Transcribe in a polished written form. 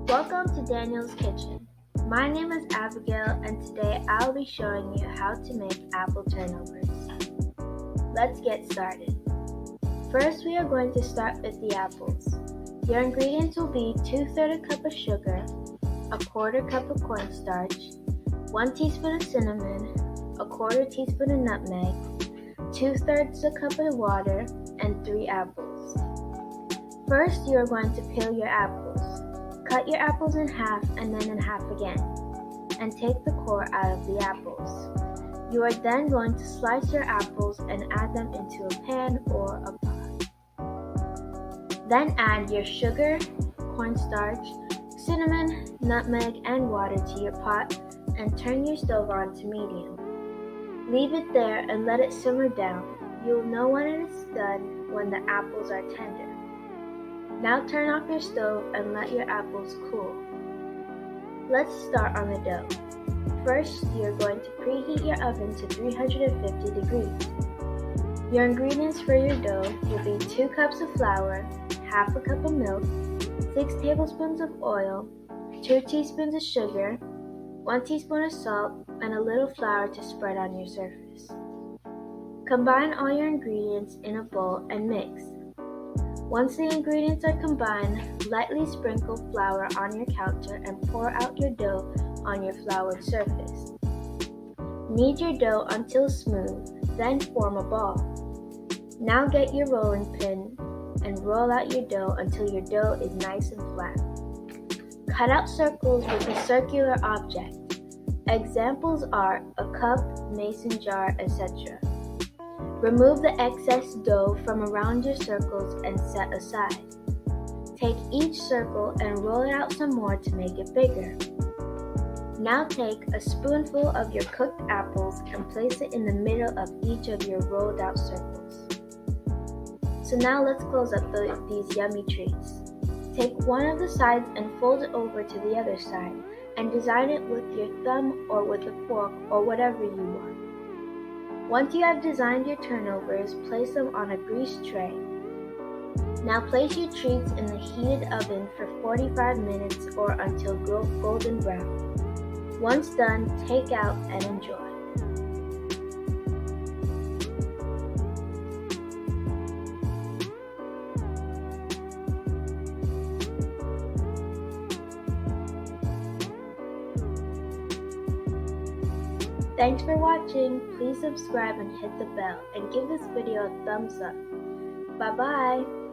Welcome to Daniel's Kitchen. My name is Abigail and today I'll be showing you how to make apple turnovers. Let's get started. First we are going to start with the apples. Your ingredients will be 2/3 cup of sugar, 1/4 cup of cornstarch, 1 teaspoon of cinnamon, 1/4 teaspoon of nutmeg, 2/3 a cup of water, and 3 apples. First you are going to peel your apples. Cut your apples in half and then in half again, and take the core out of the apples. You are then going to slice your apples and add them into a pan or a pot. Then add your sugar, cornstarch, cinnamon, nutmeg, and water to your pot and turn your stove on to medium. Leave it there and let it simmer down. You will know when it is done when the apples are tender. Now turn off your stove and let your apples cool. Let's start on the dough. First, you're going to preheat your oven to 350 degrees. Your ingredients for your dough will be 2 cups of flour, half a cup of milk, 6 tablespoons of oil, 2 teaspoons of sugar, 1 teaspoon of salt, and a little flour to spread on your surface. Combine all your ingredients in a bowl and mix. Once the ingredients are combined, lightly sprinkle flour on your counter and pour out your dough on your floured surface. Knead your dough until smooth, then form a ball. Now get your rolling pin and roll out your dough until your dough is nice and flat. Cut out circles with a circular object. Examples are a cup, mason jar, etc. Remove the excess dough from around your circles and set aside. Take each circle and roll it out some more to make it bigger. Now take a spoonful of your cooked apples and place it in the middle of each of your rolled out circles. So now let's close up these yummy treats. Take one of the sides and fold it over to the other side and design it with your thumb or with a fork or whatever you want. Once you have designed your turnovers, place them on a greased tray. Now place your treats in the heated oven for 45 minutes or until golden brown. Once done, take out and enjoy. Thanks for watching. Please subscribe and hit the bell and give this video a thumbs up. Bye bye.